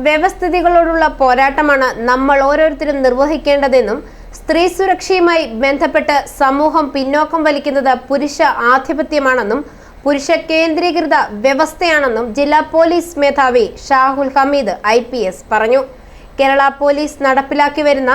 വ്യവസ്ഥിതികളോടുള്ള പോരാട്ടമാണ് നമ്മൾ ഓരോരുത്തരും നിർവഹിക്കേണ്ടതെന്നും സ്ത്രീ സുരക്ഷയുമായി ബന്ധപ്പെട്ട് സമൂഹം പിന്നോക്കം വലിക്കുന്നത് പുരുഷ ആധിപത്യമാണെന്നും പുരുഷ കേന്ദ്രീകൃത വ്യവസ്ഥയാണെന്നും ജില്ലാ പോലീസ് മേധാവി ഷാഹുൽ ഹമീദ് IPS പറഞ്ഞു. കേരള പോലീസ് നടപ്പിലാക്കി വരുന്ന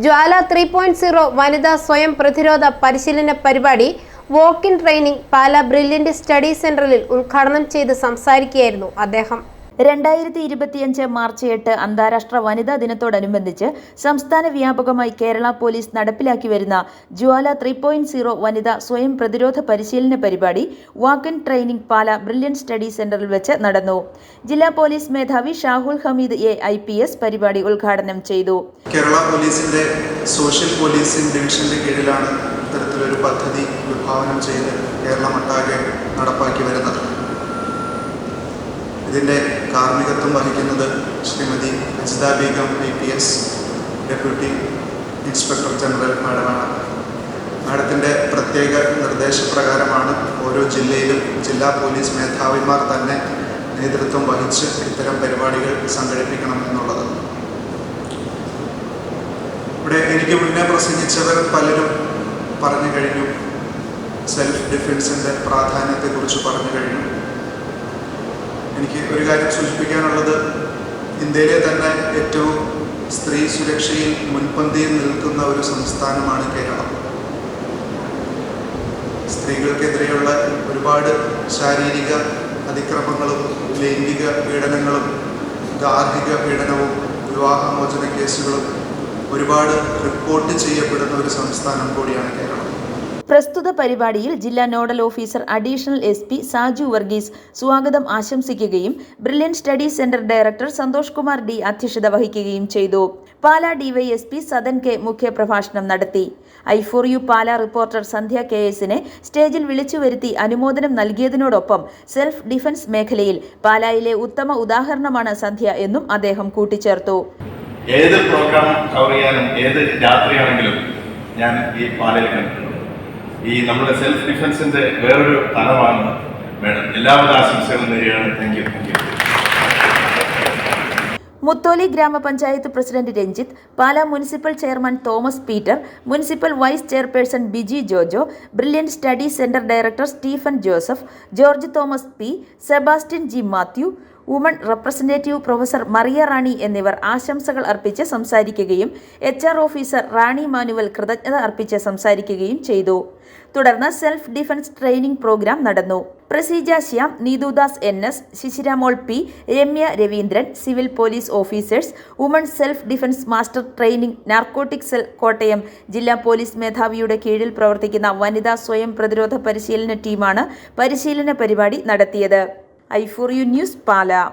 ജ്വാല 3.0 വനിതാ സ്വയം പ്രതിരോധ പരിശീലന പരിപാടി walk in training Pala brilliant study സെന്ററിൽ ഉദ്ഘാടനം ചെയ്ത് സംസാരിക്കുകയായിരുന്നു അദ്ദേഹം. 2025 മാർച്ച് 8 അന്താരാഷ്ട്ര വനിതാ ദിനത്തോടനുബന്ധിച്ച് സംസ്ഥാന വ്യാപകമായി കേരള പോലീസ് നടപ്പിലാക്കി വരുന്ന ജ്വാല 3.0 വനിതാ സ്വയം പ്രതിരോധ പരിശീലന പരിപാടി walk in training Pala brilliant study സെന്ററിൽ വെച്ച് നടന്നു. ജില്ലാ പോലീസ് മേധാവി ഷാഹുൽ ഹമീദ് IPS പരിപാടി ഉദ്ഘാടനം ചെയ്തു. കേരള പോലീസിന്റെ സോഷ്യൽ പോലീസിംഗ് ഡിവിഷന്റെ കീഴിലാണ് ഇത്തരത്തിലൊരു പദ്ധതി വിഭാവനം ചെയ്ത് കേരളമൊട്ടാകെ നടപ്പാക്കി വരുന്നത്. ഇതിൻ്റെ കാർമ്മികത്വം വഹിക്കുന്നത് Shrimati Ajitha Beegum IPS deputy inspector general മാഡമാണ്. മാഡത്തിൻ്റെ പ്രത്യേക നിർദ്ദേശപ്രകാരമാണ് ഓരോ ജില്ലയിലും ജില്ലാ പോലീസ് മേധാവിമാർ തന്നെ നേതൃത്വം വഹിച്ച് ഇത്തരം പരിപാടികൾ സംഘടിപ്പിക്കണം എന്നുള്ളത്. ഇവിടെ എനിക്ക് മുന്നേ പ്രസംഗിച്ചവർ പലരും പറഞ്ഞു കഴിഞ്ഞു. സെൽഫ് ഡിഫെൻസിൻ്റെ പ്രാധാന്യത്തെക്കുറിച്ച് പറഞ്ഞു കഴിഞ്ഞു. എനിക്ക് ഒരു കാര്യം സൂചിപ്പിക്കാനുള്ളത്, ഇന്ത്യയിലെ തന്നെ ഏറ്റവും സ്ത്രീ സുരക്ഷയിൽ മുൻപന്തിയിൽ നിൽക്കുന്ന ഒരു സംസ്ഥാനമാണ് കേരളം. സ്ത്രീകൾക്കെതിരെയുള്ള ഒരുപാട് ശാരീരിക അതിക്രമങ്ങളും ലൈംഗിക പീഡനങ്ങളും ഗാർഹിക പീഡനവും വിവാഹമോചന കേസുകളും ഒരുപാട് റിപ്പോർട്ട് ചെയ്യപ്പെടുന്ന ഒരു സംസ്ഥാനം കൂടിയാണ് കേരളം. പ്രസ്തുത പരിപാടിയിൽ ജില്ലാ nodal officer additional SP Saju Varghese സ്വാഗതം ആശംസിക്കുകയും brilliant study centre director Santhosh Kumar D അധ്യക്ഷത വഹിക്കുകയും ചെയ്തു. പാലാ DYSP സദൻ K മുഖ്യപ്രഭാഷണം നടത്തി. I4U പാലാ റിപ്പോർട്ടർ സന്ധ്യ KS സ്റ്റേജിൽ വിളിച്ചു വരുത്തി അനുമോദനം നൽകിയതിനോടൊപ്പം സെൽഫ് ഡിഫൻസ് മേഖലയിൽ പാലായിലെ ഉത്തമ ഉദാഹരണമാണ് സന്ധ്യ എന്നും അദ്ദേഹം കൂട്ടിച്ചേർത്തു. ഏത് പ്രോഗ്രാം കവർ ചെയ്യാനും ഏത് രാത്രിയാണെങ്കിലും ഞാൻ ഈ പാലയിൽ കണ്ടിട്ടുണ്ട്. ഈ നമ്മുടെ സെൽഫ് ഡിഫൻസിന്റെ വേറൊരു തലമാണ് മേഡം. എല്ലാവിധ ആശംസകളും നേരുകയാണ്. Thank you. മുത്തോലി ഗ്രാമപഞ്ചായത്ത് president Ranjith, Pala municipal chairman Thomas Peter, municipal vice chairperson Biji Jojo, brilliant study centre director Stephen Joseph, George Thomas P, Sebastian G Mathew, woman representative professor Maria Rani എന്നിവർ ആശംസകൾ അർപ്പിച്ച് സംസാരിക്കുകയും HR ഓഫീസർ റാണി മാനുവൽ കൃതജ്ഞത അർപ്പിച്ച് സംസാരിക്കുകയും ചെയ്തു. തുടർന്ന് സെൽഫ് ഡിഫൻസ് ട്രെയിനിംഗ് പ്രോഗ്രാം നടന്നു. Praseeja Shyam, Neethudas NS, Shishiramol P, Ramya Raveendran, civil police officers, woman self defence master training narcotic cell Kottayam ജില്ലാ പോലീസ് മേധാവിയുടെ കീഴിൽ പ്രവർത്തിക്കുന്ന വനിതാ സ്വയം പ്രതിരോധ പരിശീലന ടീമാണ് പരിശീലന പരിപാടി നടത്തിയത്. I4U news Pala.